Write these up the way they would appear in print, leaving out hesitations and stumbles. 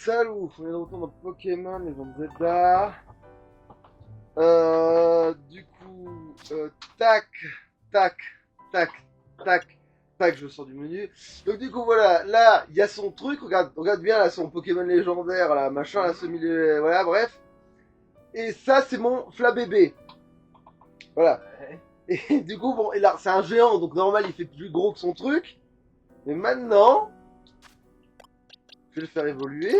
Salut, on est de retour dans Pokémon, les gens de Zelda. Du coup, tac, tac, tac, tac, tac, je sors du menu. Donc du coup, voilà, là, il y a son truc, regarde bien, là, son Pokémon légendaire, là, machin, là, voilà, bref. Et ça, c'est mon Flabébé. Voilà. Ouais. Et du coup, bon, et là, c'est un géant, donc normal, il fait plus gros que son truc. Mais maintenant, je vais le faire évoluer.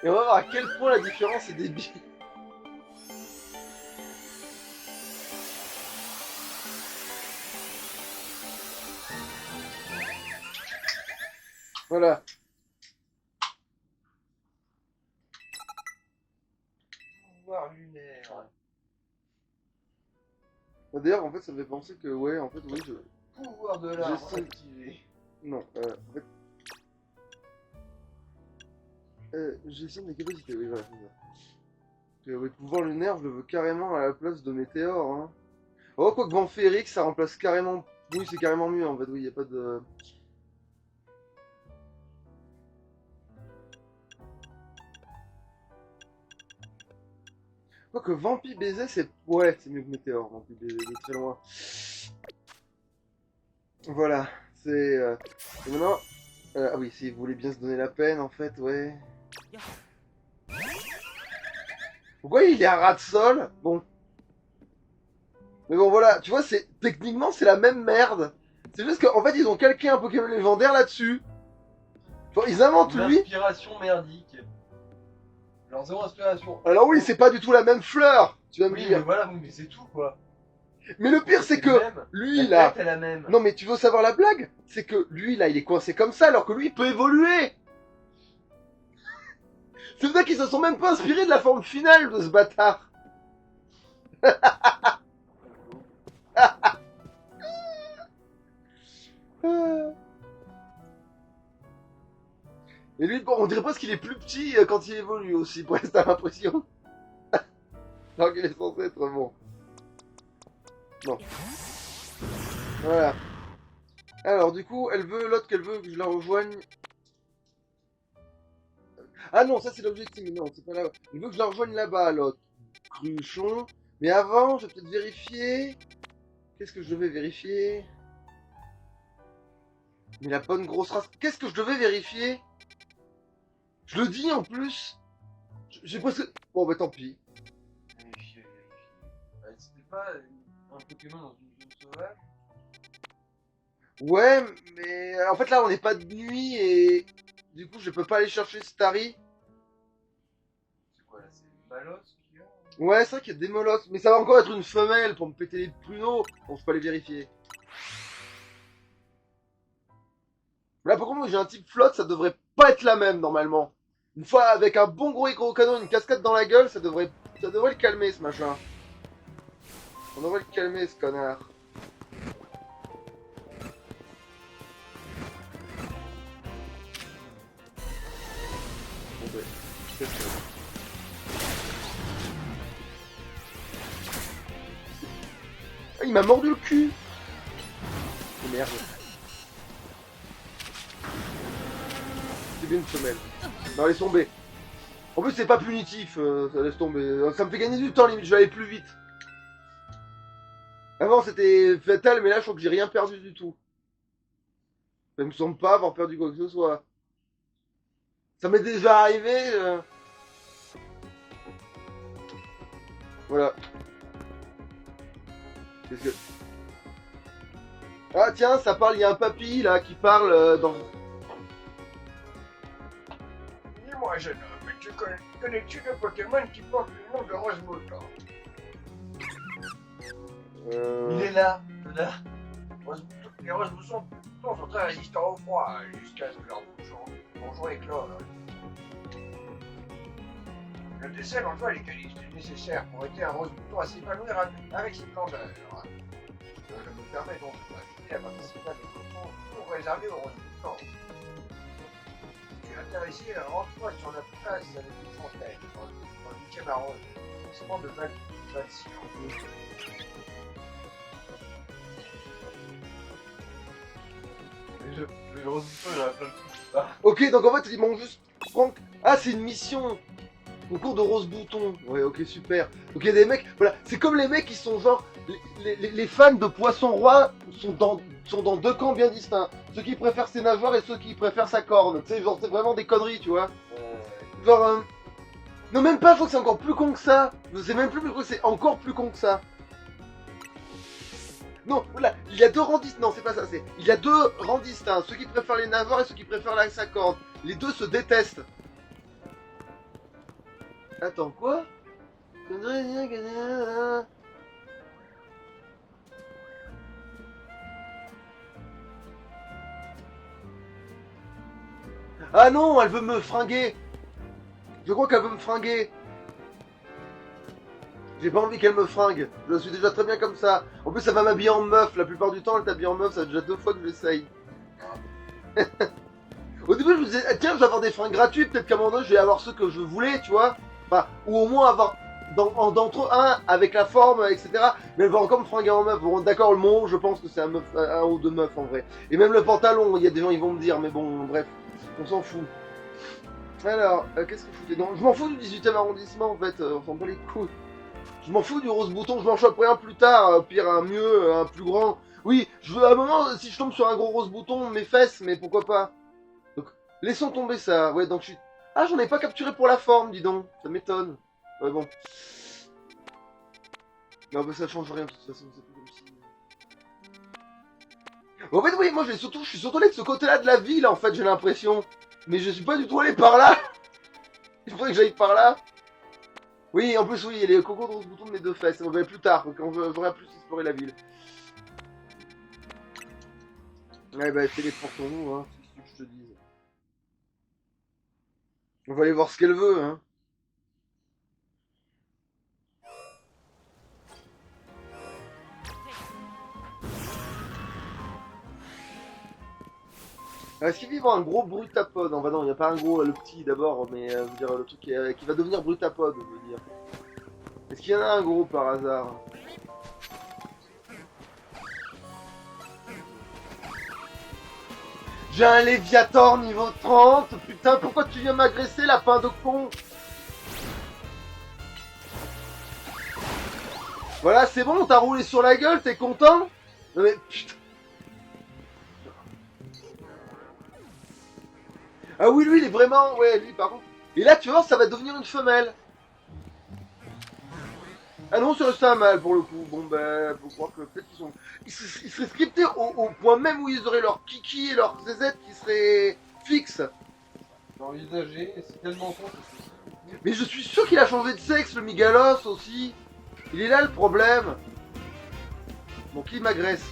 Et on va voir à quel point la différence est débile. Voilà. Pouvoir lunaire. D'ailleurs, en fait, ça me fait penser que, ouais, en fait, oui, Pouvoir de l'arbre J'essaie- activé. Non, en fait... gestion des capacités, oui, voilà, c'est ça. Oui, pouvoir lunaire, je le veux carrément à la place de météore, hein. Oh, quoi que vent féerique, ça remplace carrément... Oui, c'est carrément mieux, en fait, oui, y a pas de... Quoique Vampi baiser, c'est... Ouais, c'est mieux que météore, Vampi baiser, de très loin. Voilà, c'est... Et maintenant... ah oui, s'il voulait bien se donner la peine, en fait, ouais... Pourquoi il est à ras de sol? Bon. Mais bon, voilà, tu vois, c'est... Techniquement, c'est la même merde. C'est juste qu'en fait, ils ont calqué un Pokémon légendaire là-dessus. Genre, ils inventent Une lui. inspiration merdique. Genre zéro inspiration. Alors oui, c'est pas du tout la même fleur, tu vas me Oui, mais dire. voilà, oui, mais c'est tout quoi. Mais le pire, c'est le que même. lui, La là... tête est la même. Non, mais tu veux savoir la blague? C'est que lui, là, il est coincé comme ça, alors que lui, il peut évoluer. C'est pour ça qu'ils se sont même pas inspirés de la forme finale de ce bâtard. Et lui, bon, on dirait presque qu'il est plus petit quand il évolue aussi, presque, t'as l'impression. Alors qu'il est censé être bon. Bon. Voilà. Alors, du coup, elle veut, l'autre qu'elle veut que je la rejoigne. Ah non, ça c'est l'objectif, non, c'est pas là. Elle veut que je la rejoigne là-bas, l'autre. Cruchon. Mais avant, je vais peut-être vérifier. Qu'est-ce que je devais vérifier? Mais la bonne grosse race. Qu'est-ce que je devais vérifier? Je le dis en plus. J'ai presque... Bon, bah tant pis. Vérifier. C'était pas un Pokémon dans une zone sauvage? Ouais, mais en fait là on n'est pas de nuit et du coup je peux pas aller chercher Starry. C'est quoi là? C'est Balos qui a? Ouais, c'est vrai qu'il y a des molosses, mais ça va encore être une femelle pour me péter les pruneaux. Bon, je peux aller vérifier. Là par contre, j'ai un type flotte, ça devrait pas être la même normalement. Une fois avec un bon gros canon, une cascade dans la gueule, ça devrait le calmer ce machin. On devrait le calmer ce connard. Bon ben, qu'est-ce que... Ah, il m'a mordu le cul. Oh merde. C'est bien une femelle. Non, laisse tomber. En plus, c'est pas punitif, ça laisse tomber. Ça me fait gagner du temps, limite, je vais aller plus vite. Avant, c'était fatal, mais là, je crois que j'ai rien perdu du tout. Ça me semble pas avoir perdu quoi que ce soit. Ça m'est déjà arrivé. Voilà. Qu'est-ce que... Ah, tiens, ça parle, il y a un papy, là, qui parle dans... Dis-moi, jeune homme, connais-tu le Pokémon qui porte le nom de Rosemotor? Il est là. Les Rosemoutons sont très résistants au froid, jusqu'à ce que leur bourgeon éclore. Le décès envoie les qualités nécessaires pour aider un Rosemouton à s'épanouir avec ses splendeurs. Je me permets donc de t'inviter à participer à des concours pour réserver aux Rosemoutons. Si tu es intéressé, rends-toi sur la place de la Fontaine, dans le 8e arrondissement de Val-Sion. Le rose bouton, il y en a plein de trucs. Ok, donc en fait, il manque juste Franck. Ah, c'est une mission. Concours de rose bouton. Ouais, ok, super. Donc il y a des mecs, voilà, c'est comme les mecs qui sont genre. Les fans de Poisson Roi sont dans deux camps bien distincts. Ceux qui préfèrent ses nageoires et ceux qui préfèrent sa corne. Tu sais, genre, c'est vraiment des conneries, tu vois. Genre, non, même pas, je crois que c'est encore plus con que ça. C'est même plus con, c'est encore plus con que ça. Non, voilà, il y a deux rangs distincts. Non, c'est pas ça, c'est. Il y a deux rangs distincts. Ceux qui préfèrent les nageoires et ceux qui préfèrent sa corne. Les deux se détestent. Attends, quoi? Ah non, elle veut me fringuer. Je crois qu'elle veut me fringuer. J'ai pas envie qu'elle me fringue. Je suis déjà très bien comme ça. En plus, elle va m'habiller en meuf. La plupart du temps, elle t'habille en meuf. Ça fait déjà 2 fois que j'essaye. Au début, je me disais, ah, tiens, je vais avoir des fringues gratuites. Peut-être qu'à un moment donné, je vais avoir ceux que je voulais, tu vois. Enfin, ou au moins avoir d'entre un avec la forme, etc. Mais elle va encore me fringuer en meuf. Bon, d'accord, le mot, je pense que c'est un ou deux meufs en vrai. Et même le pantalon, il y a des gens, ils vont me dire, mais bon, bref, on s'en fout. Alors, qu'est-ce que je foutais? Non, je m'en fous du 18e arrondissement en fait, on s'en bat les couilles. Je m'en fous du rose bouton, je m'en choperai un plus tard, pire, un mieux, un plus grand. Oui, je veux à un moment, si je tombe sur un gros rose bouton, mes fesses, mais pourquoi pas. Donc, laissons tomber ça. Ouais, donc je suis... Ah, j'en ai pas capturé pour la forme, dis donc. Ça m'étonne. Ouais, bon. Non, mais ça change rien, de toute façon, c'est plus comme si... En fait, oui, moi, je suis surtout allé de ce côté-là de la ville, en fait, j'ai l'impression. Mais je suis pas du tout allé par là. Il faudrait que j'aille par là. Oui, en plus, oui, il y a les concours de rose bouton de mes deux fesses. On va plus tard, quand j'aurai plus exploré la ville. Ouais, bah, téléportons-nous, hein, c'est ce que je te dis. On va aller voir ce qu'elle veut, hein. Est-ce qu'il va y avoir un gros brutapode? Non, bah non, il n'y a pas un gros, le petit d'abord, mais je veux dire, le truc qui va devenir brutapode, je veux dire. Est-ce qu'il y en a un gros par hasard? J'ai un Léviator niveau 30. Putain, pourquoi tu viens m'agresser, lapin de con? Voilà, c'est bon, t'as roulé sur la gueule, t'es content? Non mais putain. Ah oui, lui, il est vraiment... Ouais, lui, par contre. Et là, tu vois, ça va devenir une femelle. Ah non, c'est un mâle, pour le coup. Bon, ben, faut croire que peut-être qu'ils sont... Ils seraient scriptés au point même où ils auraient leur kiki et leur zz qui seraient fixes. J'ai envisagé, et c'est tellement con que c'est... Mais je suis sûr qu'il a changé de sexe, le Migalos, aussi. Il est là, le problème. Bon, qui m'agresse?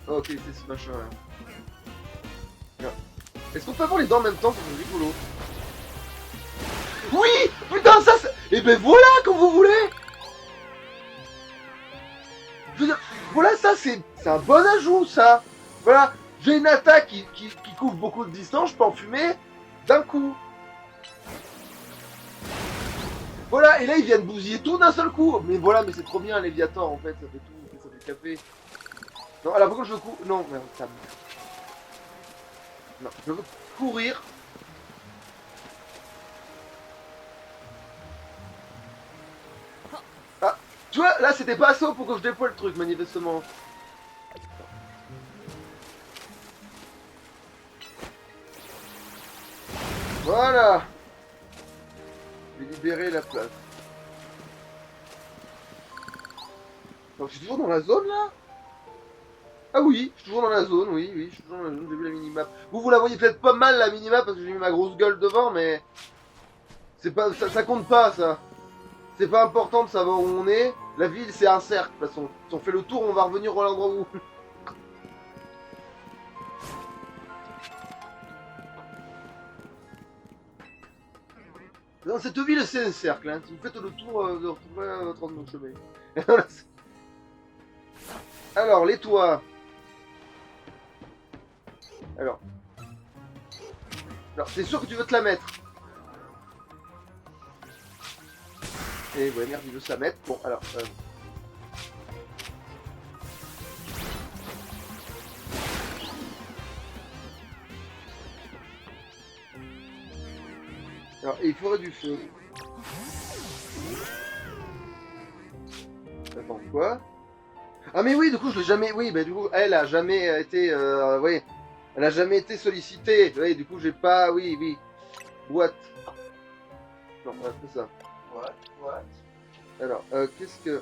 Oh, ok, c'est ce machin-là. Est-ce qu'on peut avoir les dents en même temps? C'est rigolo. Oui! Putain, ça c'est... Et ben voilà, comme vous voulez! Je veux dire, voilà, ça c'est un bon ajout, ça! Voilà, j'ai une attaque qui couvre beaucoup de distance, je peux en fumer d'un coup. Voilà, et là ils viennent bousiller tout d'un seul coup. Mais voilà, mais c'est trop bien, Léviator en fait, ça fait tout, ça fait le café. Non, alors pourquoi je veux non, merde, ça me... Non, je veux courir. Ah, tu vois, là c'était pas assez haut pour que je déploie le truc, manifestement. Voilà. Je vais libérer la place. Alors, je suis toujours dans la zone là? Ah oui, je suis toujours dans la zone, oui, je suis toujours dans la zone, j'ai vu la minimap. Vous la voyez peut-être pas mal la minimap parce que j'ai mis ma grosse gueule devant, mais... C'est pas, ça compte pas ça. C'est pas important de savoir où on est. La ville c'est un cercle, de toute façon. Si on fait le tour, on va revenir à l'endroit où... Dans cette ville c'est un cercle, hein. Si vous faites le tour, de retrouver votre de mon chemin. Alors, les toits. Alors, c'est sûr que tu veux te la mettre. Et ouais, merde, il veut se la mettre. Bon, alors... D'accord, et il faudrait du feu. Attends, quoi? Ah mais oui, du coup je l'ai jamais... Oui, bah du coup, elle a jamais été... oui, elle a jamais été sollicitée. Oui, du coup j'ai pas... Oui, oui. Boîte. Non, on a fait ça. What? Alors, qu'est-ce que...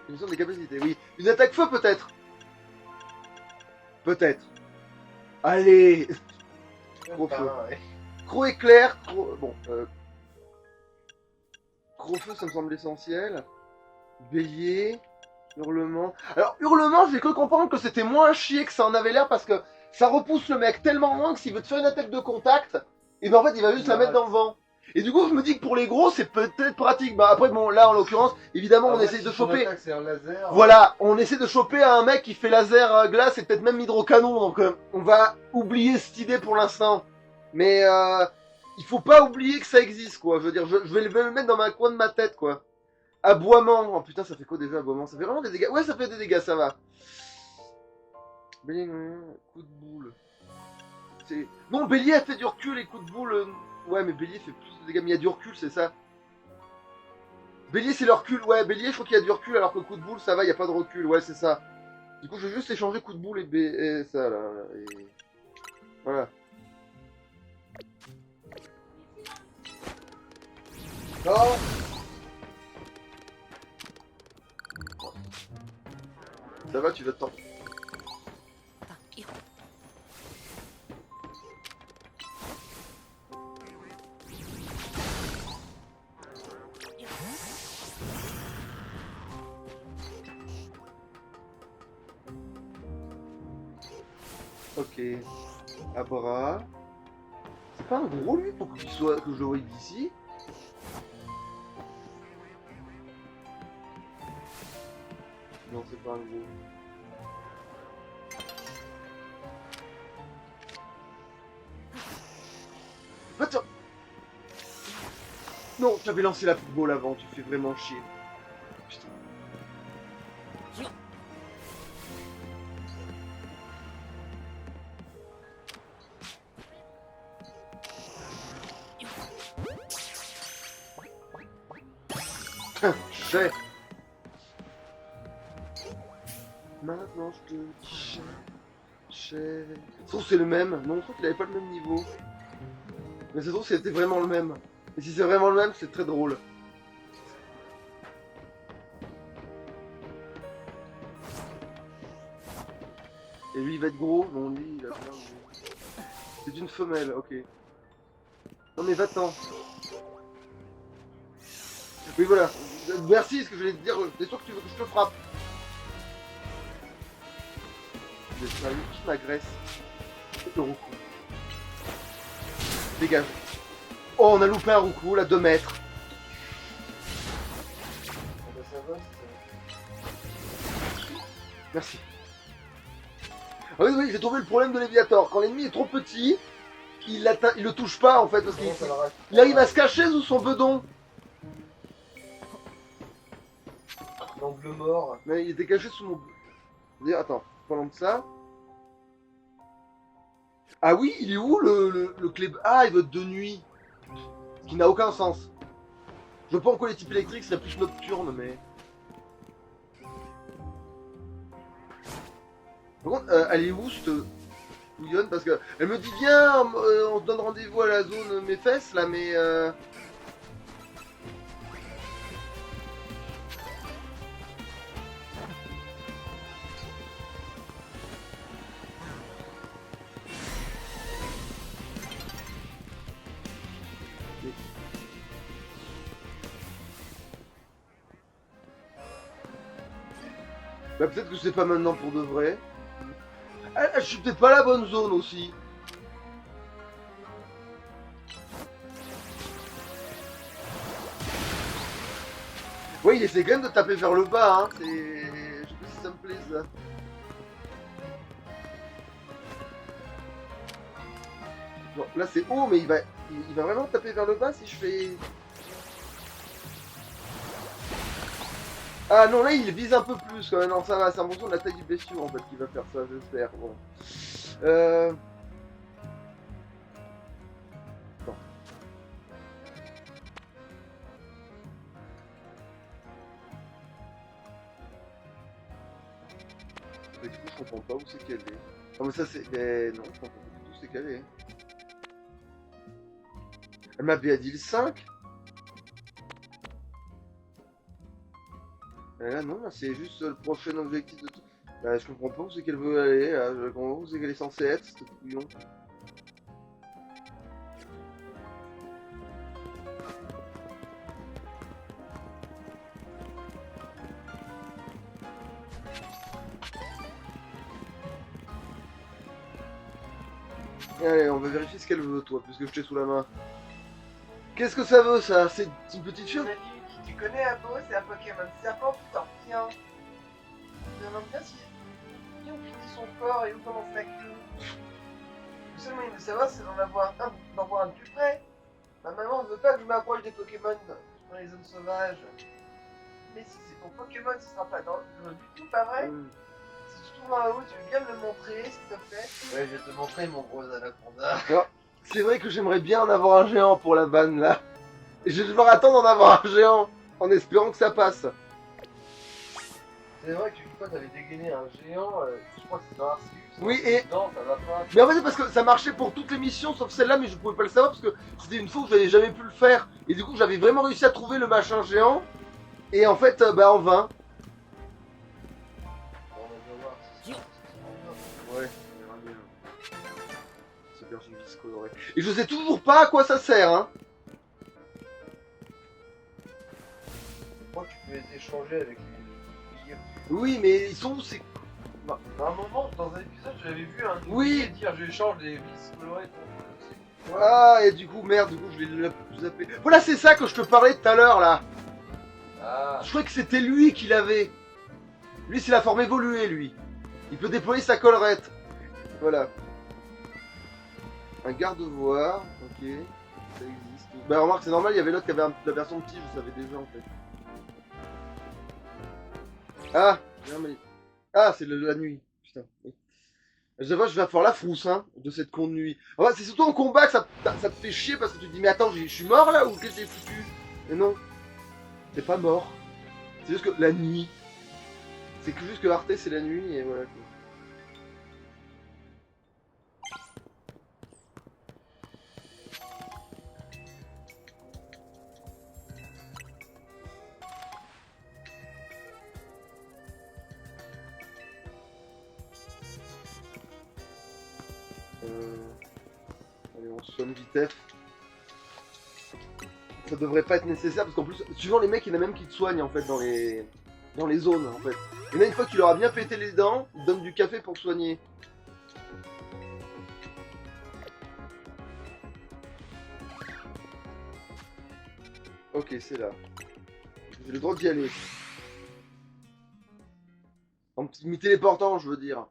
Ils ont des capacités, oui. Une attaque feu peut-être. Peut-être. Allez. Gros feu. Ouais. Gros éclair, gros... Bon, gros feu ça me semble essentiel. Bélier, hurlement... Alors, hurlement, j'ai cru comprendre que c'était moins chier que ça en avait l'air parce que ça repousse le mec tellement loin que s'il veut te faire une attaque de contact, et ben en fait il va juste la mettre dans le vent. Et du coup je me dis que pour les gros c'est peut-être pratique. Bah après bon là en l'occurrence, évidemment on essaye de choper... C'est un laser. Voilà, on essaie de choper un mec qui fait laser glace et peut-être même hydrocanon, donc on va oublier cette idée pour l'instant. Mais il faut pas oublier que ça existe, quoi. Je veux dire, je vais le mettre dans un coin de ma tête, quoi. Aboiement. Oh putain, ça fait quoi déjà, aboiement? Ça fait vraiment des dégâts. Ouais, ça fait des dégâts, ça va. Bélier, coup de boule. Non, Bélier a fait du recul et coup de boule... Ouais, mais Bélier fait plus de dégâts, mais il y a du recul, c'est ça. Bélier c'est le recul, ouais, Bélier je crois qu'il y a du recul alors que coup de boule ça va, il n'y a pas de recul, ouais c'est ça. Du coup je vais juste échanger coup de boule et ça là, et... Voilà. Non. Ça va, tu vas te tenter. Ok. Abra. C'est pas un gros lui pour qu'il soit que je le voie d'ici. Non, c'est pas un gros. Attends. Non, j'avais lancé la football avant, tu fais vraiment chier. Putain. Chef. Maintenant je te dis chef. Ça se trouve c'est le même. Non, je crois qu'il avait pas le même niveau. Mais ça se trouve c'était vraiment le même. Et si c'est vraiment le même, c'est très drôle. Et lui il va être gros? Non, lui il a bien. C'est une femelle, ok. Non mais va-t'en. Oui voilà. Merci, ce que je voulais te dire, t'es sûr que tu veux que je te frappe? Vous êtes sérieux? Qui m'agresse? Le roucou. Dégage. Oh, on a loupé un roucou, là, 2 mètres. Ah bah ça va, ça. Merci. Ah oui, oui, j'ai trouvé le problème de Léviator. Quand l'ennemi est trop petit, il le touche pas, en fait, parce qu'il il arrive à se cacher sous son bedon. L'angle mort. Mais il était caché sous mon... D'ailleurs, attends, parlons de ça. Ah oui, il est où le clé... Ah, il vote de nuit. Ce qui n'a aucun sens. Je pense que les types électriques seraient plus nocturnes, mais... Par contre, elle est où, cette bouillonne? Parce que elle me dit, viens, on se donne rendez-vous à la zone mes fesses, là, mais... Bah peut-être que c'est pas maintenant pour de vrai. Ah, je suis peut-être pas la bonne zone aussi. Oui, il essaie quand même de taper vers le bas, hein. C'est... Je sais pas si ça me plaît ça. Bon, là c'est haut, mais il va vraiment taper vers le bas si je fais... Ah non, là il vise un peu plus quand même. Non, ça va, c'est en fonction de la taille du bestiau en fait qui va faire ça, j'espère. Bon. Non. Mais du coup, je comprends pas où c'est qu'elle est. Non, mais ça, c'est. Mais non, je comprends pas du tout où c'est qu'elle est. Elle m'a bien dit le 5. Et là, non, là, c'est juste le prochain objectif de tout. Bah, je comprends pas où c'est qu'elle veut aller, là. Je comprends pas où c'est qu'elle est censée être, cette couillon. Allez, on va vérifier ce qu'elle veut, toi, puisque je t'ai sous la main. Qu'est-ce que ça veut, ça? C'est une petite chose? Tu connais Abo, c'est un Pokémon serpent tout tortillon. Je me demande bien si où finit son corps et où commence la queue. Le seul moyen de savoir, c'est d'en voir un de plus près. Ma maman ne veut pas que je m'approche des Pokémon dans les zones sauvages. Mais si c'est ton Pokémon, ce sera pas dangereux du tout, pas vrai? Si tu trouves un haut, tu veux bien me le montrer, s'il te plaît? Ouais, je vais te montrer mon gros anaconda. C'est vrai que j'aimerais bien en avoir un géant pour la vanne, là. Et je vais devoir attendre d'en avoir un géant, en espérant que ça passe. C'est vrai qu'une fois t'avais dégainé un géant, je crois que c'est dans Arceus. Oui, et... Non, ça va pas. Mais en fait, c'est parce que ça marchait pour toutes les missions, sauf celle-là, mais je pouvais pas le savoir, parce que c'était une fois où j'avais jamais pu le faire. Et du coup, j'avais vraiment réussi à trouver le machin géant. Et en fait, bah, en vain. On va voir si ça. Ouais, on verra bien. C'est bien, j'ai une vis colorée. Et je sais toujours pas à quoi ça sert, hein. Je crois que tu peux les échanger avec les billets. Oui, mais ils sont où ces... À un moment, dans un épisode, j'avais vu un Oui. billet dire j'échange des vis colorées contre. Ah, et du coup, merde, du coup, je vais le zapper. Voilà, c'est ça que je te parlais tout à l'heure, là. Ah, Je croyais que c'était lui qui l'avait. Lui, c'est la forme évoluée, lui. Il peut déployer sa collerette. Voilà. Un garde-voir, ok. Ça existe. Bah, remarque, c'est normal, il y avait l'autre qui avait la version petit, je savais déjà, en fait. Ah, non, mais... Ah, c'est la nuit. Putain. Je vois, je vais avoir la frousse, hein, de cette con de nuit. Ah, c'est surtout en combat que ça te fait chier parce que tu te dis, mais attends, je suis mort là ou qu'est-ce que j'ai foutu? Mais non. T'es pas mort. C'est juste que la nuit. C'est que juste que Arte c'est la nuit et voilà quoi. Allez, on se soigne vitesse. Ça devrait pas être nécessaire parce qu'en plus, suivant les mecs, il y en a même qui te soignent en fait dans les zones en fait. Il y en a une fois que tu leur as bien pété les dents, ils te donnent du café pour te soigner. Ok, c'est là. J'ai le droit d'y aller. En petit mi-téléportant, je veux dire.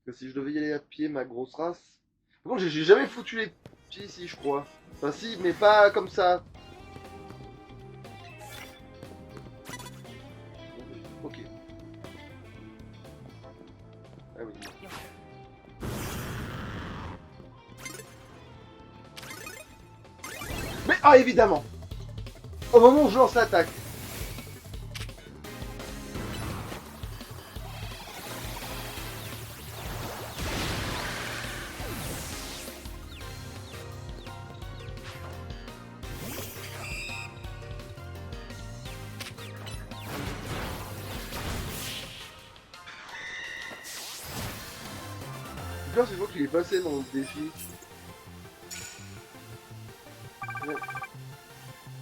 Parce que si je devais y aller à pied, ma grosse race. Par contre, j'ai jamais foutu les pieds ici, je crois. Enfin, si, mais pas comme ça. Ok. Ah oui. Mais, ah, évidemment! Au moment où je lance l'attaque. C'est je vois qu'il est passé dans le défi.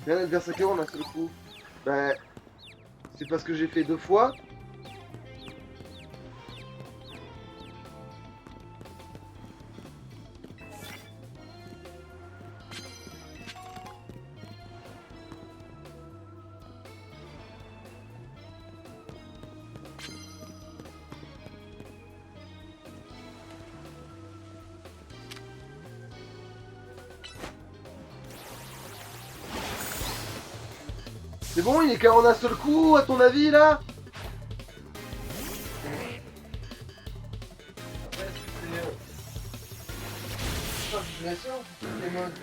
Rien d'adversaire en un seul coup. Bah, c'est parce que j'ai fait 2 fois. C'est bon, il est qu'à en un seul coup, à ton avis, là?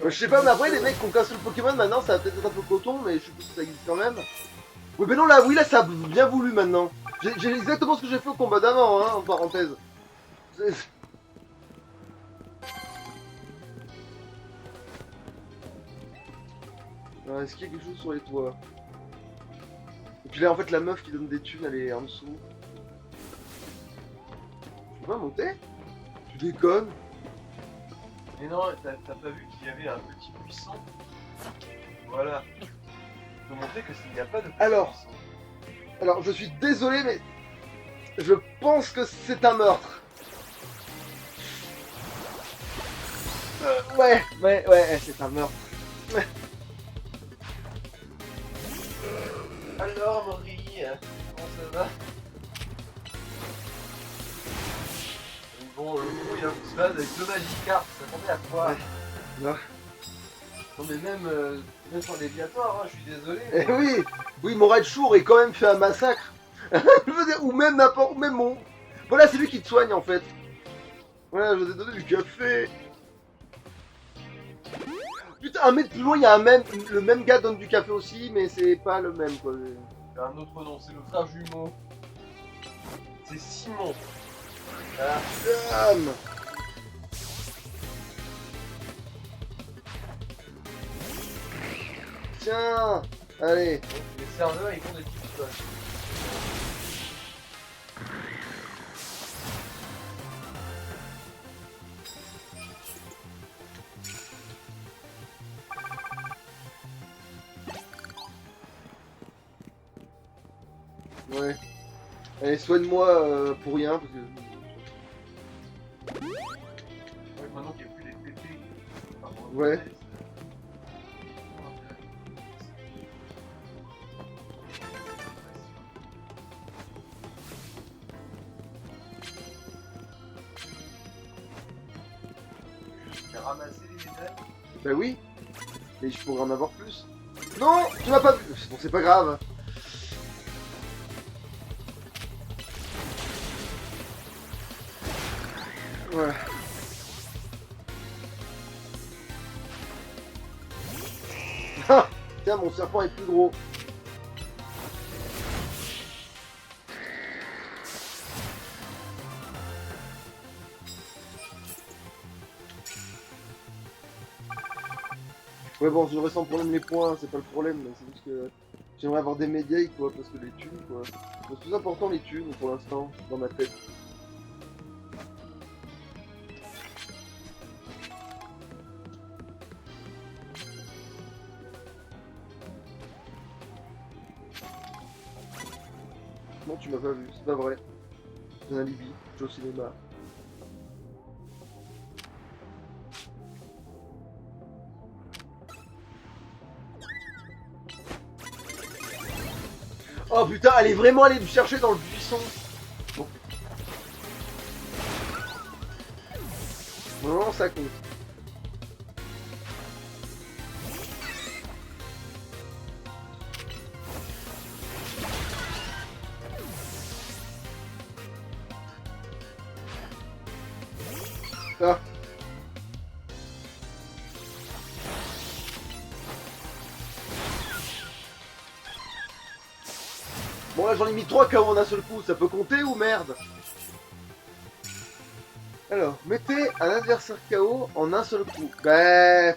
Je sais pas, mais après, les mecs qui ont qu'un seul Pokémon, maintenant, ça va peut-être être un peu coton, mais je suppose que ça existe quand même. Oui, mais non, là, oui, là, ça a bien voulu, maintenant. J'ai exactement ce que j'ai fait au combat d'avant, hein, en parenthèse. C'est- Alors, est-ce qu'il y a quelque chose sur les toits? Et puis là, en fait, la meuf qui donne des thunes, elle est en dessous. Tu peux pas monter? Tu déconnes? Mais non, t'as pas vu qu'il y avait un petit buisson? Voilà. Je peux montrer qu'il n'y a pas de petit Alors. buisson. Alors, je suis désolé, mais je pense que c'est un meurtre. Ouais, c'est un meurtre. Alors, Marie, comment ça va? Bon, le coup, il y a un se avec deux Magikarp, ça s'attendait à quoi? Ouais. Ouais. Non, mais même sur l'éviatoire, hein, je suis désolé. Eh oui, oui, mon Raichu aurait quand même fait un massacre. Je veux dire, ou même n'importe, ou même mon. Voilà, c'est lui qui te soigne en fait. Voilà, je t'ai donné du café. Putain, un mètre plus loin, il y a le même gars donne du café aussi, mais c'est pas le même quoi. Il a un autre nom, c'est le frère jumeau. C'est Simon. Voilà. Dame. Tiens, allez. Donc, les serveurs, ils font des petites choses. Ouais. Allez, soigne-moi pour rien parce que. Ouais, maintenant qu'il n'y a plus les pépés. Ouais. J'ai ramassé les médailles. Bah oui. Mais je pourrais en avoir plus. Non, tu m'as pas vu. Bon, c'est pas grave. Voilà. Ah, tiens, mon serpent est plus gros. Ouais, bon, je ressens problème les points, c'est pas le problème, mais c'est juste que j'aimerais avoir des médailles, quoi, parce que les thunes, quoi. C'est plus important les thunes pour l'instant, dans ma tête. Non, tu m'as pas vu, c'est pas vrai. J'ai un alibi, je suis au cinéma. Oh putain, elle est vraiment allée me chercher dans le buisson. Bon. Non, ça compte. Ah. Bon là j'en ai mis 3 KO en un seul coup, ça peut compter ou merde? Alors, mettez un adversaire KO en un seul coup. Bah...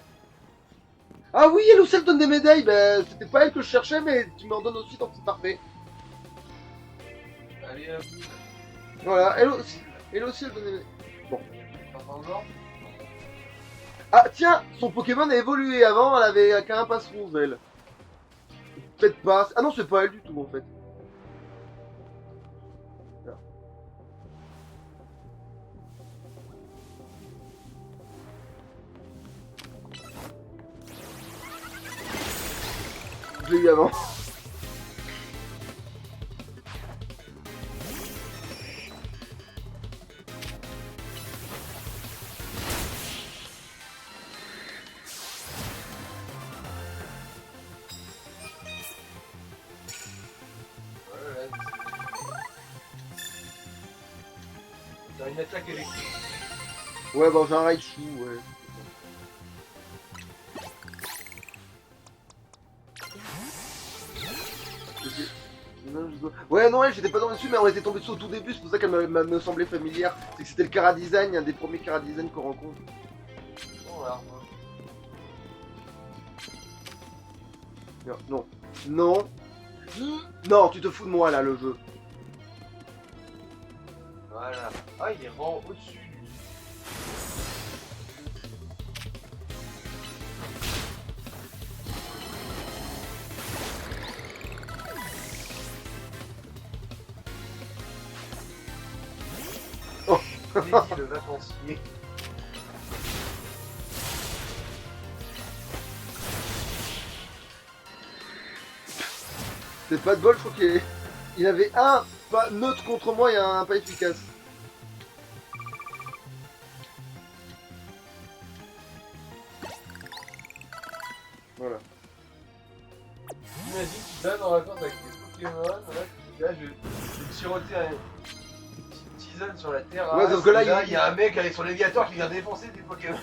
Ah oui, elle aussi elle donne des médailles, bah c'était pas elle que je cherchais mais tu m'en donnes aussi donc c'est parfait. Allez, à vous. Voilà, elle aussi elle donne des médailles. T'entends le genre? Ah tiens, son Pokémon a évolué, avant elle avait qu'un passe rouge elle. Peut-être pas, ah non c'est pas elle du tout en fait. Je l'ai eu avant. Ouais, t'as une attaque électrique. Ouais bon j'ai un Raichu, ouais. Non, je Ouais, non, elle, j'étais pas tombé dessus, mais on était tombé dessus au tout début, c'est pour ça qu'elle me semblait familière. C'est que c'était le Cara Design, un des premiers Cara Design qu'on rencontre. Bon, alors, Non, non, non. Non, tu te fous de moi là, le jeu. voilà. Ah, il est vraiment au-dessus, lui. Oh. Lady, le vacancier. C'est pas de bol, je crois qu'il avait un pas neutre contre moi et un pas efficace. Voilà. Imagine, tu te bats dans la course avec des Pokémon, là, je vais tiroter une petite tisane sur la terrasse. Ouais, sauf que là, et il y a un mec avec son léviateur qui vient défoncer des Pokémon.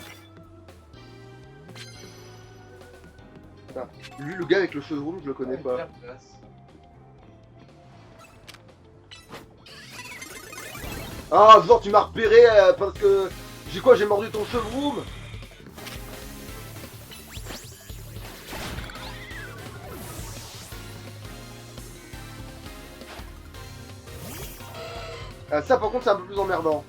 Lui, le gars avec le chevron, je le connais pas. Faire place. Ah, genre, tu m'as repéré parce que. J'ai quoi, j'ai mordu ton chevroom? Ça, par contre, c'est un peu plus emmerdant.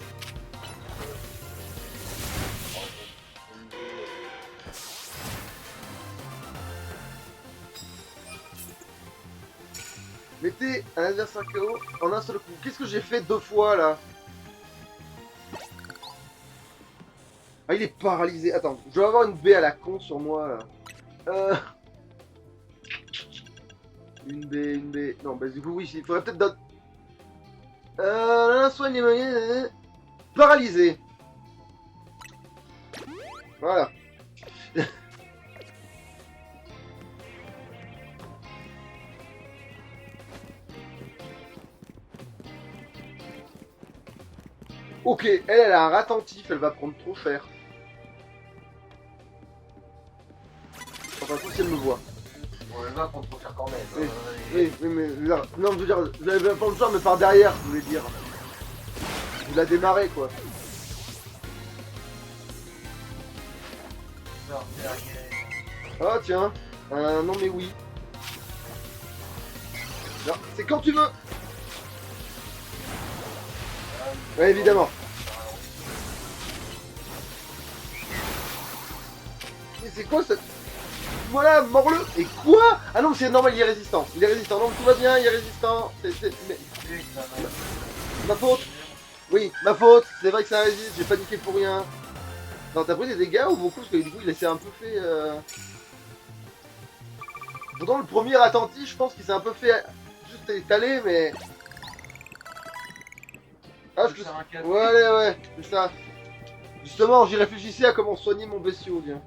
Mettez un adversaire KO en un seul coup. Qu'est-ce que j'ai fait 2 fois là? Ah, il est paralysé. Attends, je dois avoir une B à la con sur moi là. Une B. Non, bah du coup, oui, il faudrait peut-être d'autres. Soigne les moyens. Paralysé. Voilà. Ok, elle a un attentif, elle va prendre trop cher. Enfin, sauf si elle me voit. Bon, le map, on peut faire quand même. Oui. Et- Oui, mais là, non, je veux dire, je l'avais pas prendre cher, mais par derrière, je voulais dire. Il a démarré quoi. Non, Ah tiens, non mais oui. Non, c'est quand tu veux. Ouais, évidemment. Mais c'est quoi ça? Voilà, mords-le. Et quoi? Ah non, c'est normal, il est résistant. Il est résistant. Non, mais tout va bien, il est résistant. Mais... Ma faute. Oui, ma faute. C'est vrai que ça résiste. J'ai paniqué pour rien. Non, t'as pris des dégâts ou beaucoup? Parce que du coup, il s'est un peu fait. Pourtant, le premier attentif, je pense qu'il s'est un peu fait juste étaler, mais. Ah, je... Ouais, c'est ça. Justement, j'y réfléchissais à comment soigner mon bestiau, tiens.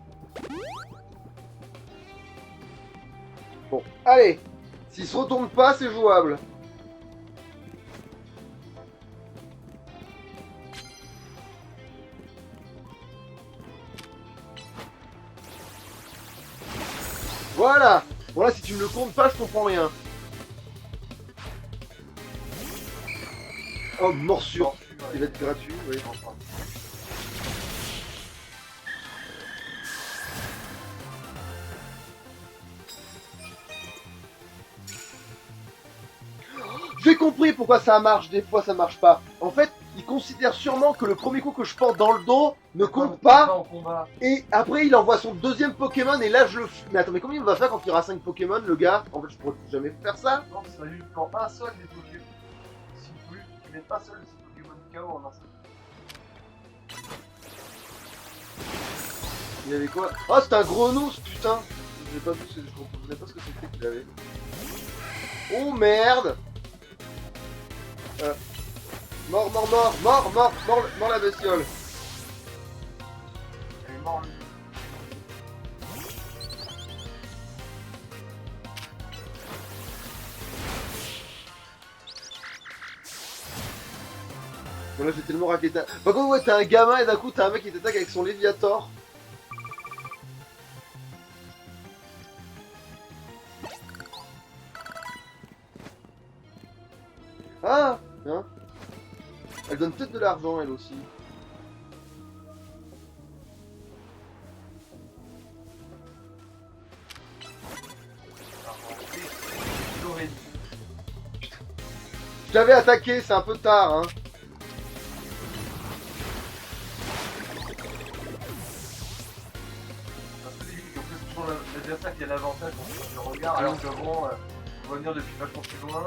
Bon, allez. S'il se retourne pas, c'est jouable. Voilà. Bon là, si tu me le comptes pas, je comprends rien. Oh, morsure. Il va être gratuit, oui. J'ai compris pourquoi ça marche, des fois ça marche pas. En fait, il considère sûrement que le premier coup que je porte dans le dos ne compte pas. En combat. Et après, il envoie son deuxième Pokémon et là je le... Mais attends, mais comment il va faire quand il aura 5 Pokémon, le gars? En fait, je pourrais jamais faire ça. Non, ça lui prend un seul des Pokémon. Si vous voulez, tu mets pas seul ces Pokémon KO en un seul. Il avait quoi? Oh, c'était un gros nous, putain. J'ai pas vu, je comprenais pas ce que c'était qu'il avait. Oh merde. Mort la bestiole. Elle est morte. Bon là j'ai tellement raqué. Par contre ouais, t'as un gamin et d'un coup t'as un mec qui t'attaque avec son Léviator. Elle donne peut-être de l'argent, elle aussi. Je t'avais attaqué, c'est un peu tard, hein. L'adversaire qui a l'avantage quand tu regardes, alors que bon, on va venir depuis vachement plus loin.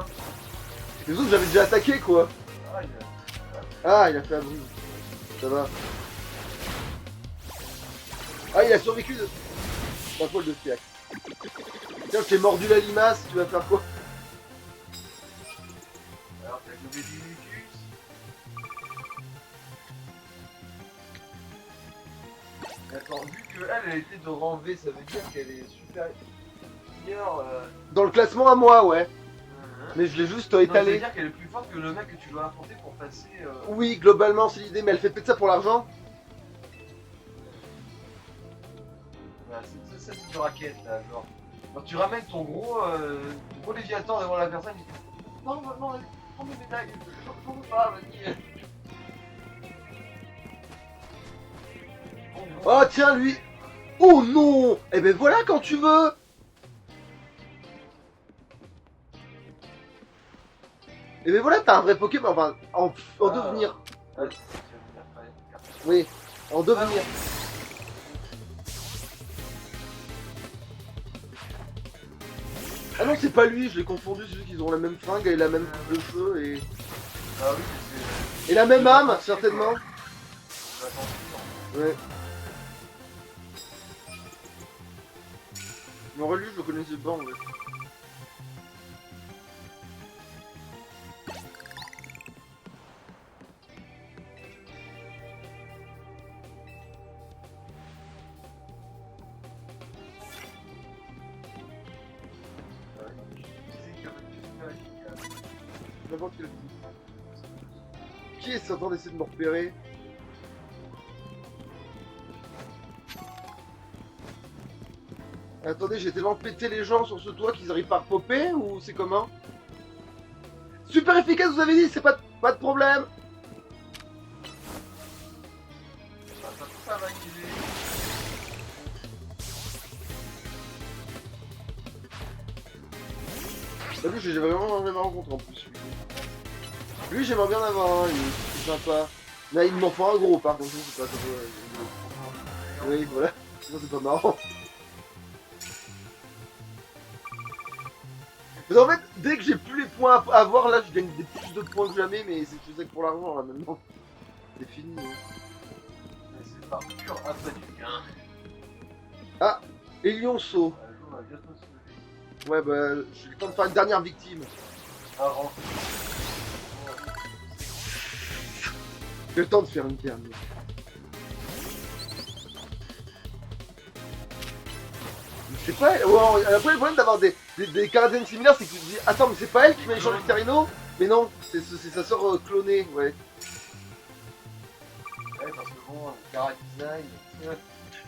Les autres, j'avais déjà attaqué, quoi. Ah, Ah, il a fait un bruit. Ça va. Ah, il a survécu de... d'un poil de fiac. Tiens, je t'ai mordu la limace, tu vas faire quoi? alors t'as levé du mucus. Attends, vu qu'elle était de rang V, ça veut dire qu'elle est supérieure. Dans le classement à moi, ouais. Mais je l'ai juste Non, ça veut étalé. dire qu'elle est plus forte que le mec que tu dois affronter pour passer. Oui, globalement, c'est l'idée, mais elle fait peut-être ça pour l'argent. Voilà, ça c'est du racket là, genre. Quand tu ramènes ton gros léviathan devant la personne, il dit non, non, non, prends mes médailles, je peux pas, vas-y. Oh, tiens, lui. Oh non. Eh ben voilà quand tu veux. Et ben voilà, t'as un vrai Pokémon, enfin, en devenir. Ouais, tu vas venir faire. Oui, en devenir. Ah non, c'est pas lui, je l'ai confondu, c'est juste qu'ils ont la même fringue et la même coupe de cheveux et... Ah oui, mais Et la même âme, certainement. c'est. Attention. Ouais. Mais en vrai, lui, je le connaissais pas, en fait. N'importe quel type. Qui est en train d'essayer de me repérer? Attendez, j'ai tellement pété les gens sur ce toit qu'ils arrivent pas à repopper ou c'est comment? Super efficace, vous avez dit, c'est pas de problème. Ça va, il est. T'as vu, j'ai vraiment jamais rencontré en plus. Lui, j'aimerais bien en avoir un, il est sympa. Là, il m'en faut un gros par contre, c'est pas comme oui, voilà. Sinon, c'est pas marrant. Mais en fait, dès que j'ai plus les points à avoir, là, je gagne des plus de points que jamais, mais c'est juste que pour l'argent, là, maintenant. C'est fini. Hein. Mais c'est par pur aquatique, hein. Ah, et Lionceau. Un jour, on va bientôt se lever. Ouais, bah, j'ai le temps de faire une dernière victime. Un rang. J'ai le temps de faire une dernière. C'est pas elle. Ouais, après, le problème d'avoir des canadiennes similaires, c'est que tu te dis attends, mais c'est pas elle qui m'a échangé le Terrino. Mais non, c'est sa sœur clonée, ouais. Ouais, parce que bon, Cara Design.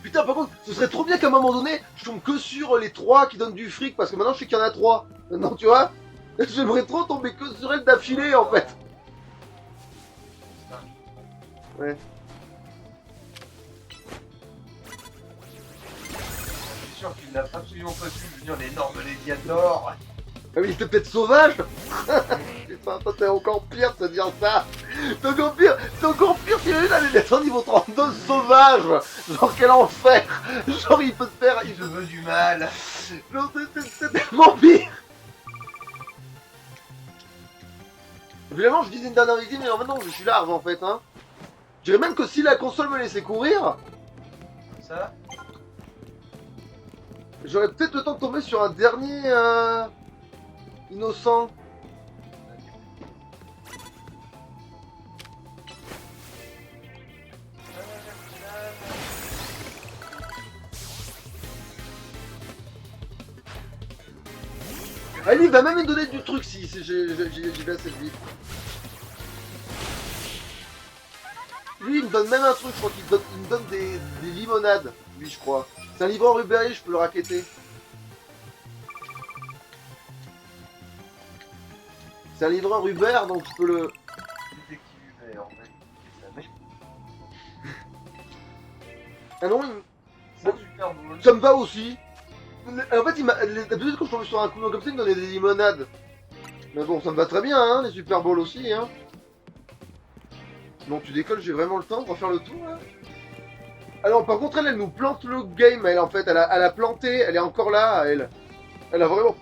Putain, par contre, ce serait trop bien qu'à un moment donné, je tombe que sur les 3 qui donnent du fric, parce que maintenant je sais qu'il y en a 3. Maintenant, tu vois, j'aimerais trop tomber que sur elle d'affilée, en fait. Ouais. Je suis sûr qu'il n'a absolument pas vu venir l'énorme Léviator. Ah oui, c'était peut-être sauvage. Putain, toi t'es encore pire de te dire ça. C'est encore pire si elle est descend niveau 32 sauvage. Genre quel enfer. Genre il peut te faire... Je veux du mal. Genre c'est tellement pire. Évidemment je disais une dernière victime mais en fait non, je suis large en fait hein. Je dirais même que si la console me laissait courir, Ça j'aurais peut-être le temps de tomber sur un dernier innocent. Ah lui il va même me donner du truc si j'ai bien assez vite. Lui il me donne même un truc, je crois qu'il me donne des limonades, lui je crois. C'est un livreur Uber Eats, je peux le racketter. C'est un livreur Uber donc je peux le... détective et en fait, ça met. Ah non, Ça super beau. ça me va aussi. En fait, d'habitude, quand je tombais sur un coup comme ça, il me donnait des limonades. Mais bon, ça me va très bien, hein, les Super Bowls aussi, hein. Non, tu décolles, j'ai vraiment le temps pour faire le tour, là. Alors, par contre, elle nous plante le game, elle, en fait. Elle a planté, elle est encore là, elle. Elle a vraiment...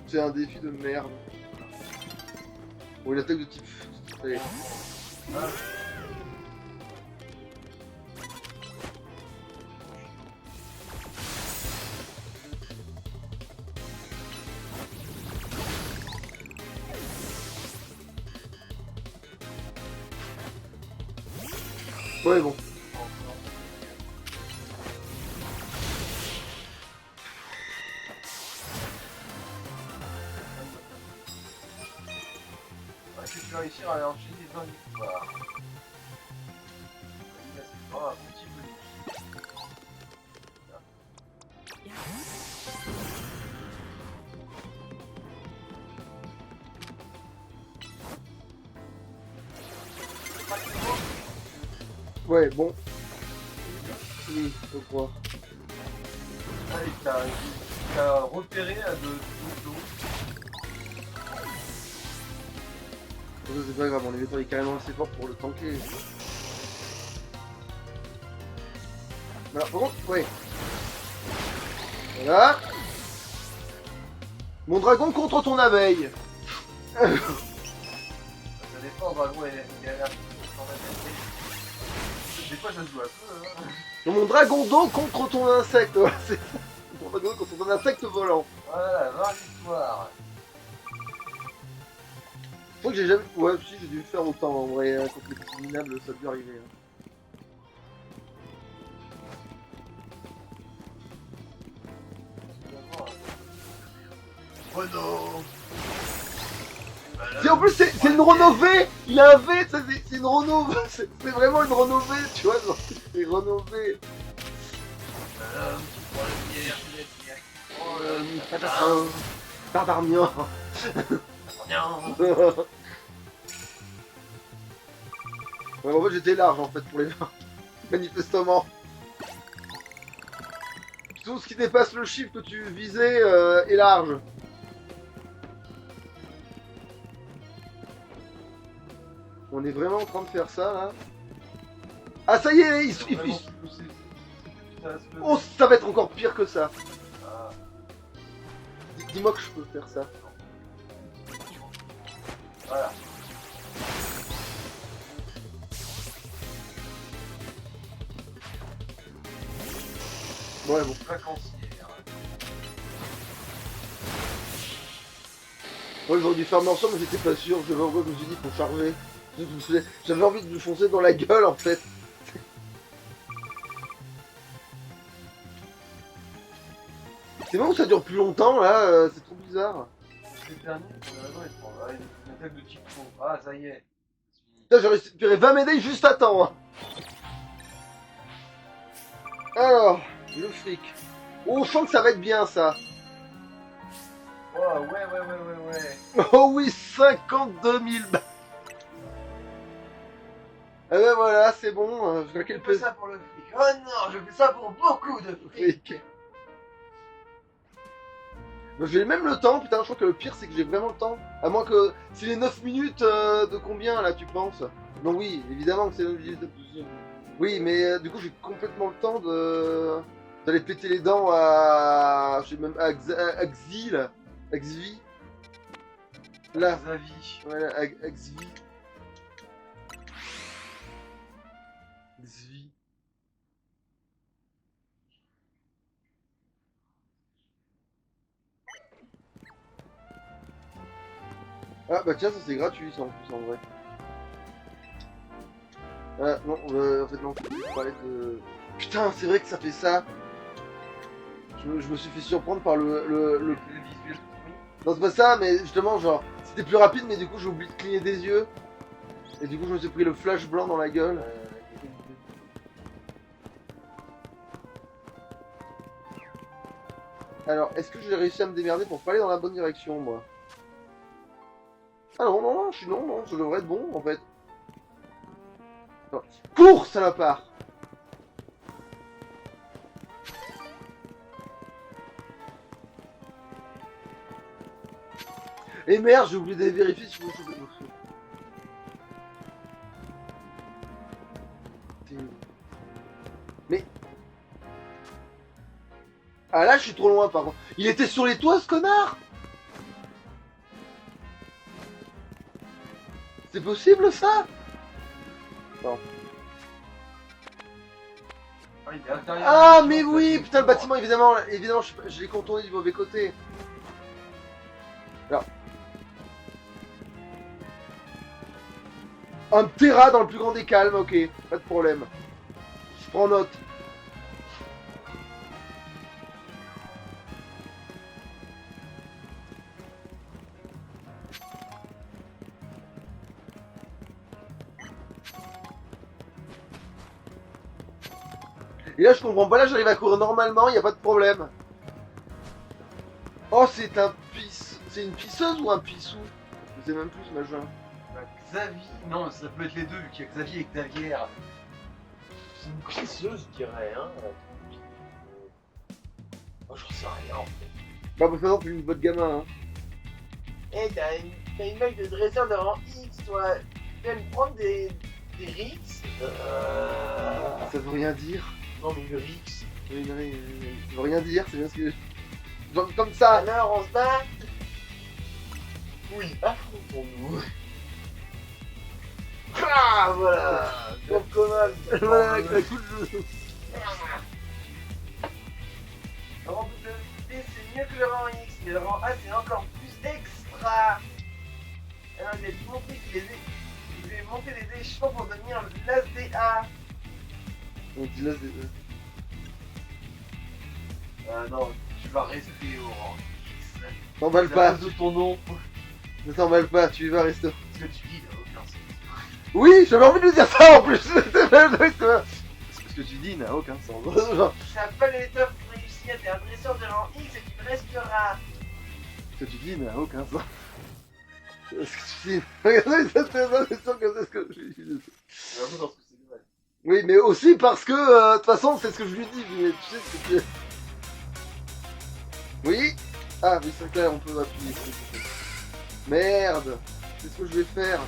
C'est un défi de merde. Bon, il attaque de type... Allez. Ouais, bon. Que tu vas réussir à enchaîner 20 victoires. Là, c'est vraiment un petit bonus. Ouais, bon. Oui, faut croire. Ah, et t'as repéré de l'eau. Ça, c'est pas grave, mon émetteur est carrément assez fort pour le tanker. Voilà, par contre, ouais. Voilà. Mon dragon contre ton abeille. Ça dépend, le dragon, il a l'air des fois, ça se joue à peu. Hein. Donc, mon dragon d'eau contre ton insecte. Voilà, c'est ça. Mon dragon contre ton insecte volant. Voilà, 20 victoires. Je crois que j'ai jamais... Ouais, si, j'ai dû faire autant en vrai. Contre les petits minables, ça a dû arriver. Hein. Oh non. Si en plus c'est une Renault V, il a un V, c'est une Renault, c'est vraiment une Renault V, tu vois, genre, c'est Renault V. Tardarmian. Ouais, en fait j'étais large en fait pour les mains, manifestement. Tout ce qui dépasse le chiffre que tu visais est large. On est vraiment en train de faire ça là. Ah ça y est, oh ça va être encore pire que ça. Dis-moi que je peux faire ça. Voilà. Ouais bon. Vacancier. Ouais, j'aurais dû faire morceau mais j'étais pas sûr, je me suis dit faut charger. J'avais envie de lui foncer dans la gueule en fait. C'est bon, ça dure plus longtemps là, c'est trop bizarre. C'est dernier, une attaque de type faux. Ah, ça y est. Putain, j'ai récupéré 20 médailles juste à temps. Hein. Alors, le fric. Oh, je sens que ça va être bien ça. Oh, ouais. Oh oui, 52 000 balles. Ah ben voilà, c'est bon, je claquais Je le fais PC. ça pour le fric. Oh non, je fais ça pour beaucoup de fric. Fric. J'ai même le temps, putain, je crois que le pire c'est que j'ai vraiment le temps. À moins que... C'est les 9 minutes de combien là, tu penses? Non, oui, évidemment que c'est 9 minutes de plus. Oui, mais du coup j'ai complètement le temps de... d'aller péter les dents à... Je sais même... à Xi, là. À Xvi. Là. Xavi. Voilà, à Xvi. Xvi. Ah bah tiens, ça c'est gratuit ça en plus en vrai. Ah non, en fait non, je parlais de... Putain, c'est vrai que ça fait ça. Je me suis fait surprendre par le... Le visuel. Non, c'est pas ça, mais justement, genre, c'était plus rapide, mais du coup j'ai oublié de cligner des yeux. Et du coup je me suis pris le flash blanc dans la gueule. Alors, est-ce que j'ai réussi à me démerder pour pas aller dans la bonne direction, moi? Ah non, non, non, non, ça devrait être bon, en fait. Non. Cours, salopard! Et merde, j'ai oublié de vérifier si je peux choper. Mais... Ah là, je suis trop loin, par contre. Il était sur les toits, ce connard! C'est possible, ça? Non. Ah, il est à l'intérieur Ah, du mais bâtiment, oui, ça, putain, le c'est bâtiment, évidemment, évidemment, je l'ai contourné du mauvais côté. Là. Un Terra dans le plus grand des calmes, ok, pas de problème. Je prends note. Et là, je comprends pas, là, j'arrive à courir normalement, y a pas de problème. Oh, c'est un pisse... C'est une pisseuse ou un pissou? Je sais même plus, ce machin. Bah, Xavier, non, ça peut être les deux, vu qu'il y a Xavier et Xavier. C'est une pisseuse, je dirais, hein. Moi, j'en sais rien, en fait. Bah, de toute façon, c'est une bonne gamin, hein. Eh, t'as une mec de dresseur de rang X, toi. Tu viens me prendre des Rix. Ça veut rien dire. Non, mais le Rix. Oui, non, ça veut rien dire, c'est bien ce que... Genre, comme ça. Alors, on se bat. Oui, affrontons-nous. Ah, voilà. Comme commode. Voilà, avec la coup de jeu. Le rang W, c'est mieux que le rang X, mais le rang A, c'est encore plus extra. Alors, il a dû monter il a monté les échelons pour devenir l'As DA. On dit là, c'est... Non, tu vas rester au rang X. T'emballes C'est à pas, cause de ton nom. ne t'emballes pas, tu y vas, resto. Ce que tu dis n'a aucun sens. Oui, j'avais envie de lui dire ça en plus. Ce que tu dis n'a aucun sens. Genre, T'as pas l'étoffe pour réussir, t'es un dresseur de rang X et tu resteras. ce que tu dis n'a aucun sens. Ce que tu dis. Regardez, c'est sûr que c'est ce que je lui dis. C'est vraiment parce que c'est vrai. Oui, mais aussi parce que, de toute façon, c'est ce que je lui dis. Mais tu sais ce que tu... Oui. Ah, oui, c'est clair, on peut appuyer. Merde. Qu'est-ce que je vais faire?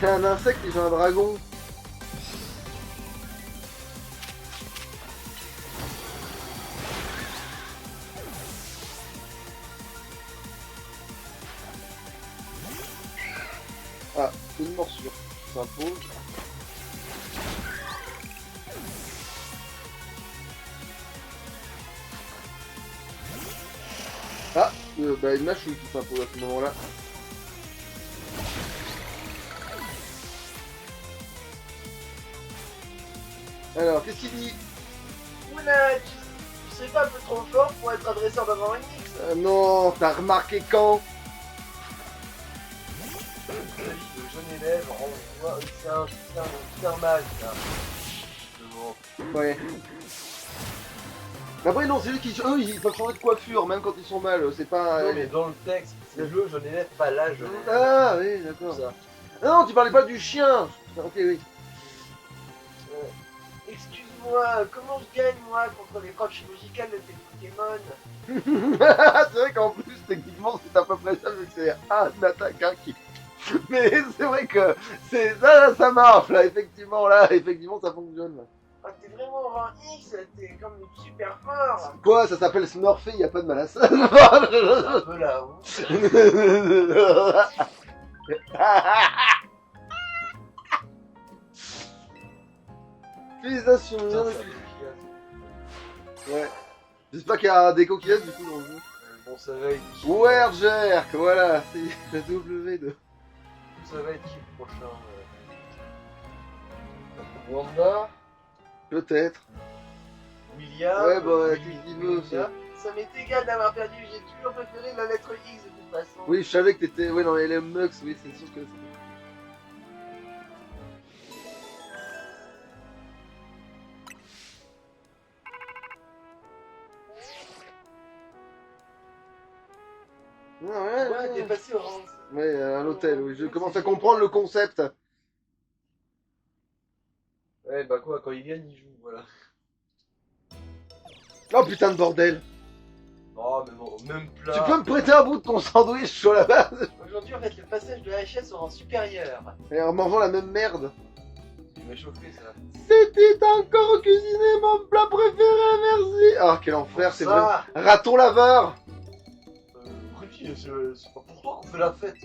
J'ai un insecte et j'ai un dragon. Ah, c'est une morsure. Ça s'impose. Ah, bah une mâchouille qui s'impose à ce moment-là. Alors, qu'est-ce qu'il dit? Oula, tu serais pas un peu trop fort pour être un dresseur de rang X? Non, t'as remarqué quand? Le jeune élève, c'est un mage, là. Ouais. Après, non, c'est juste qu'ils ils peuvent changer de coiffure, même quand ils sont mal, c'est pas... Non, mais dans le texte, c'est le jeune élève, pas la jeune élève. Ah, oui, d'accord. Ça. Ah non, tu parlais pas du chien. Ok, oui. Excuse-moi, comment je gagne, moi, contre les coachs musicales de tes Pokémon? C'est vrai qu'en plus, techniquement, c'est à peu près ça, vu que c'est un attaque, un qui... Mais c'est vrai que c'est ça, ça marche, là, effectivement, ça fonctionne, là. Ah, t'es vraiment au rang X, t'es comme super fort. Quoi, ça s'appelle Smurfy, y a pas de mal à ça. C'est un peu là, où Félicitations, bien ouais. J'espère qu'il y a des coquillages, du coup, dans le jeu. Bon, ça va être qui? Wergerk, voilà, c'est la W de... Ça va être qui le prochain? Wanda? Peut-être. William? Ouais, bah, Willy- qu'est-ce qu'il veut, William. Ça m'est égal d'avoir perdu, j'ai toujours préféré la lettre X de toute façon. Oui, je savais que t'étais... Ouais, dans les Mux, oui, c'est sûr que c'est... Ah, ouais, Ouais, t'es passé au rang Ouais, un hôtel, oui. Je commence à comprendre le concept. Ouais, bah quoi, quand il gagne, il joue, voilà. Oh putain de bordel. Oh, mais bon, même plat. Tu peux me prêter un bout de ton sandwich sur la base? Aujourd'hui, en fait, le passage de la HS au rang supérieur. Et en mangeant la même merde. Il m'a chauffé, ça. C'était encore cuisiné mon plat préféré, merci. Ah, quel enfer, c'est vrai. Ça, Raton laveur. Rudy, c'est pas pour toi qu'on fait la fête.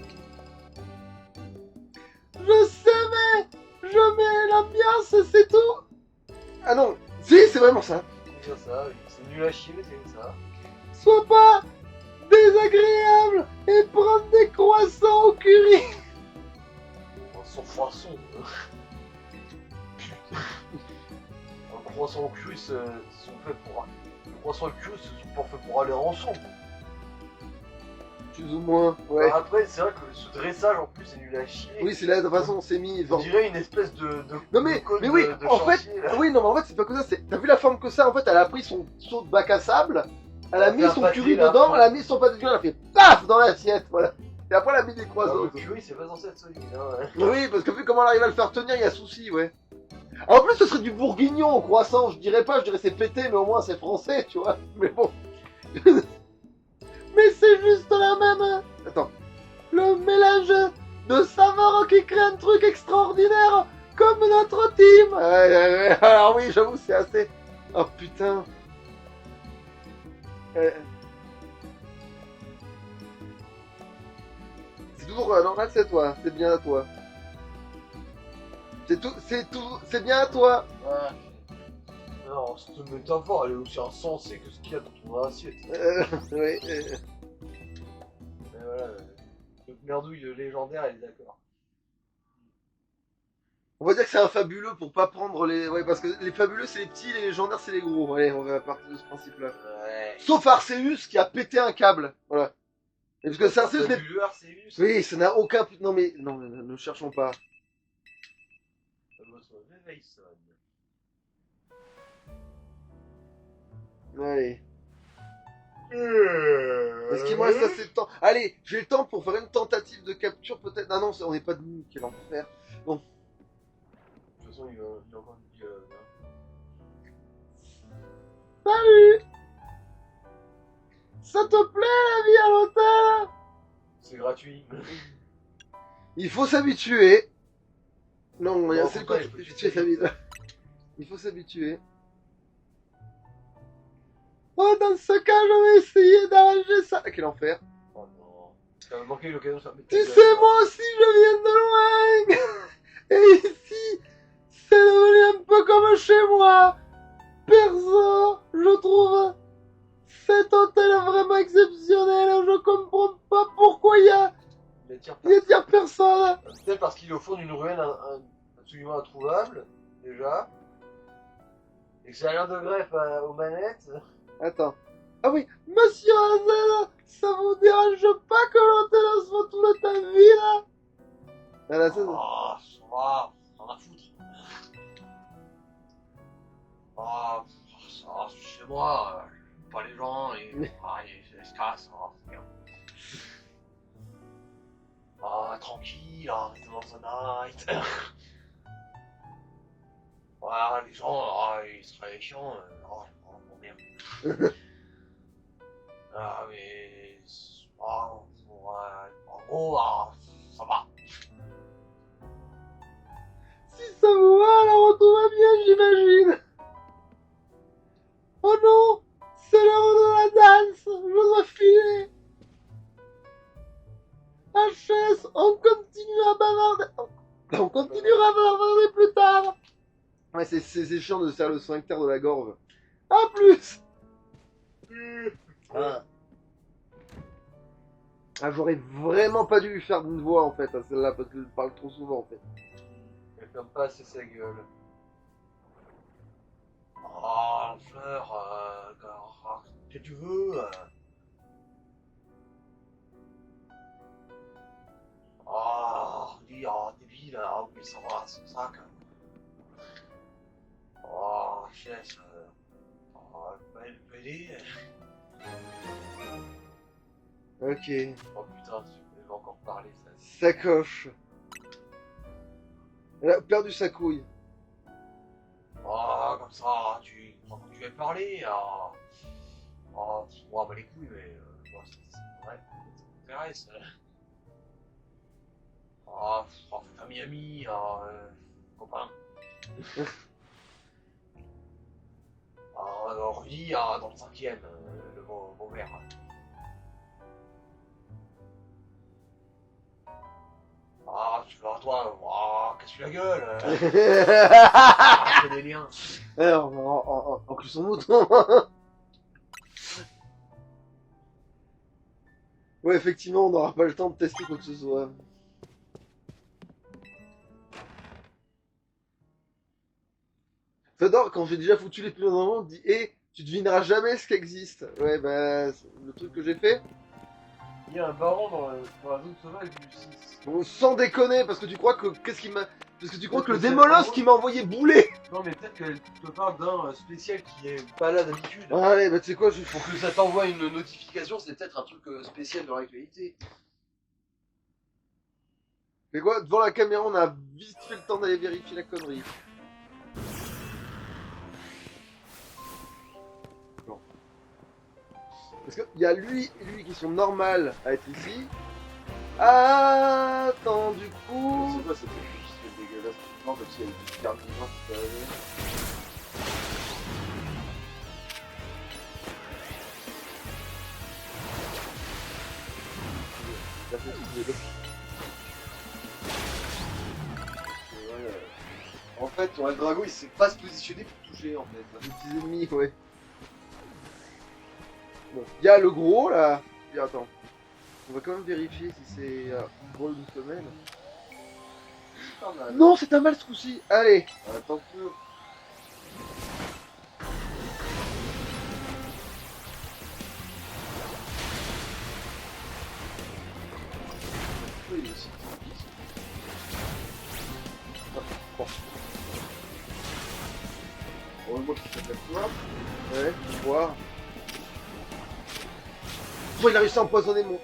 Je sais, mais je mets l'ambiance, c'est tout. Ah non, si, c'est vraiment ça. C'est bien ça, oui. C'est nul à chier, mais c'est comme ça. Sois pas désagréable et prends des croissants au curry. Oh, sans poisson. Un croissant au curry, sont faits pour. Le croissant au curry, c'est pas fait pour aller ensemble. Plus ou moins, ouais. Bah, après, c'est vrai que ce dressage en plus c'est nul à chier. Oui, c'est là, de toute façon, on s'est mis. On dirait une espèce de Non mais, de code mais oui, de en fait, chantier, là. oui, non mais en fait c'est pas que ça, t'as vu la forme que ça, en fait elle a pris son seau de bac à sable, elle a Elle a mis fait un son pâté, curry là. dedans, elle a mis son pâté de curry, elle a fait PAF dans l'assiette, voilà. Et après elle a mis des Ah, croissants. le curry c'est pas censé être solide, hein. Oui, parce que vu comment elle arrive à le faire tenir, il y a souci, ouais. En plus ce serait du bourguignon au croissant, je dirais pas, je dirais c'est pété, mais au moins c'est français, tu vois, mais bon. Mais c'est juste la même... Attends. Le mélange de saveurs qui crée un truc extraordinaire, comme notre team. Alors oui, j'avoue, c'est assez... Oh putain. C'est toujours normal, c'est toi. C'est bien à toi. C'est bien à toi. Ouais. Non, cette métaphore elle est aussi insensée que ce qu'il y a dans ton assiette. Oui. Mais voilà, notre merdouille légendaire elle est d'accord. On va dire que c'est un fabuleux pour pas prendre les... Ouais, parce que les fabuleux c'est les petits, les légendaires c'est les gros. Allez, on va partir de ce principe-là. Ouais. Sauf Arceus qui a pété un câble. Voilà. Et parce que c'est Arceus, mais... Fabuleux Arceus. Oui, ça n'a aucun... Non mais... Non, ne cherchons pas. Votre réveil sonne. Allez. Est-ce qu'il me reste assez de temps? Allez, j'ai le temps pour faire une tentative de capture peut-être. Ah non, on n'est pas de nuit, quel enfer. Bon. De toute façon, il a encore dit. Salut. Ça te plaît la vie à l'hôtel? C'est gratuit. Il faut s'habituer. Non, Non, c'est faut quoi? pas, il faut Tu s'habituer. Il faut s'habituer. Oh, dans ce cas, je vais essayer d'arranger ça. Quel enfer. Oh non. Ça m'a manqué l'occasion de faire. Tu sais, moi aussi, je viens de loin. Et ici, c'est devenu un peu comme chez moi. Perso, je trouve cet hôtel vraiment exceptionnel. Je comprends pas pourquoi il y a personne. Peut-être parce qu'il est au fond d'une ruelle absolument introuvable, déjà. Et que ça a rien de greffe aux manettes. Attends. Ah oui, monsieur Hazel, ça vous dérange pas que l'hôtel soit tout le temps vide? Ah, là, ça, Oh, ça va, on a foutre. Ah, ça, c'est chez moi, pas les gens, et ils se cassent, c'est bien. Ah, tranquille, restez dans the night. Voilà, les gens, ils seraient chiants, bon, merde. Ah, mais. En gros, ça va. si ça vous va, alors tout va bien, j'imagine. Oh non, c'est l'heure de la danse, je dois filer. HS, on continue à bavarder. On continuera à bavarder plus tard. Ouais, c'est chiant de serrer le sphincter de la gorge. A plus. Ah, j'aurais vraiment pas dû lui faire une voix en fait à celle-là parce que je parle trop souvent en fait. Elle ferme pas assez sa gueule. Oh, fleur, qu'est-ce que tu veux? Dis, débile, oublie ça va, c'est ça que. Oh, chaise, belle. Ok. Oh putain, elle va encore parler, ça. Sacoche. Elle a perdu sa couille. Ah, comme ça, tu crois que tu vas parler, ah. Ah, moi, bah les couilles, mais. Bon, c'est vrai, ça m'intéresse. Ah, famille, ami, copain. Ah, alors, Rudy, dans le 5ème, le beau vert. Ah, tu vas toi, casse-lui la gueule. Ah, fais des liens. En plus son mouton. Ouais, effectivement, on n'aura pas le temps de tester quoi que ce soit. J'adore quand j'ai déjà foutu les pieds dans le monde, dit hé, tu devineras jamais ce qui existe. Ouais, bah, c'est le truc que j'ai fait. Il y a un baron dans la zone sauvage du 6. Bon, sans déconner, parce que tu crois que. Qu'est-ce qui m'a. Parce que tu crois que le Parce que c'est démolosse le qui m'a envoyé bouler. Non, mais peut-être qu'elle te parle d'un spécial qui est pas là d'habitude. Allez, bah tu sais quoi, je Pour que ça t'envoie une notification, c'est peut-être un truc spécial dans l'actualité. Mais quoi, devant la caméra, on a vite fait le temps d'aller vérifier la connerie. Non. Parce qu'il y a lui et lui qui sont normales à être ici. Attends, du coup. C'est quoi cette c'est dégueulasse? Non, comme s'il y avait du carnivore qui peut arriver. La petite de En fait, ton Eldrago il sait pas se positionner pour toucher en fait. Les petits ennemis, ouais. Bon, il y a le gros là. Et attends. On va quand même vérifier si c'est gros ou une femelle. Pas mal. Non, c'est un mâle ce coup-ci. Allez. Attends peu. Oui, il est aussi petit. Bon. Oh, moi qui t'appelle toi. Ouais, faut voir. Oh, il a réussi à empoisonner mon.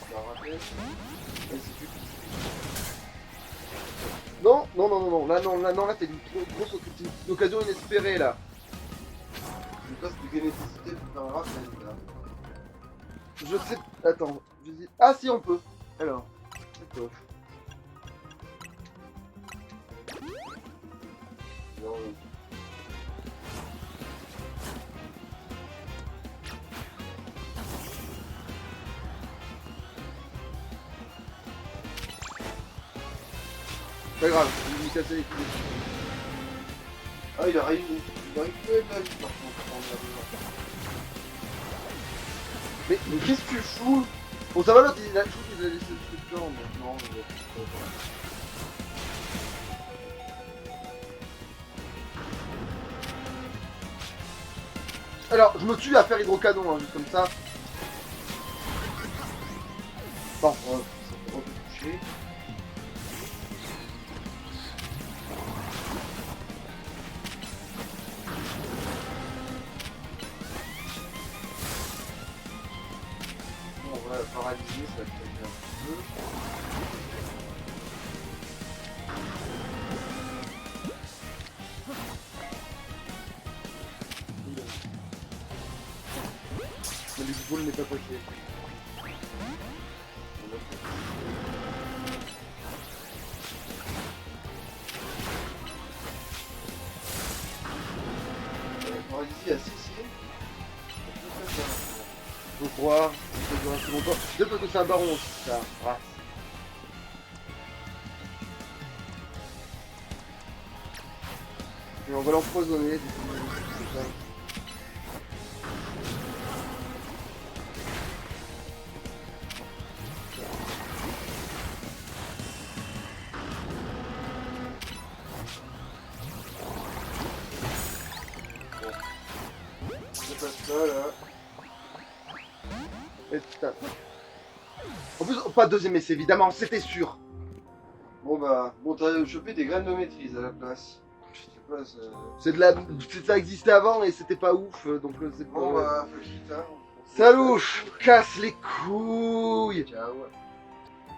Tu as raté. Et c'est plus Non, non, non, non, non. Là, non, là, c'est une grosse une occasion inespérée là. Je passe de généticité pour faire un rap, là. Je sais. Attends, je dis. Ah, si, on peut. Alors. D'accord. Non, Pas grave, il me cassait les couilles. ah, il arrive que de la vie par contre. Mais qu'est-ce que tu fous? Bon, ça va l'autre, il a laissé le temps. Non, Alors, je me tue à faire hydrocanon, hein, juste comme ça. Bon, ça peut retoucher. Bon, on va paralyser, ça va être un peu. mais du coup, il n'est pas poché. Paralysie à 6 Faut croire, ça dure assez longtemps. Peut-être parce que c'est un baron aussi, ça. Ah. Et on va l'empoisonner, du coup, c'est ça. Je passe ça là. Et putain. En plus, pas de deuxième essai, évidemment, c'était sûr. Bon bah, bon t'as chopé des graines de maîtrise à la place. Je sais pas, c'est de la... Ça existait avant et c'était pas ouf, donc c'est pas... Bon, bah, faut quitter, hein. Salouche, casse les couilles. Ciao.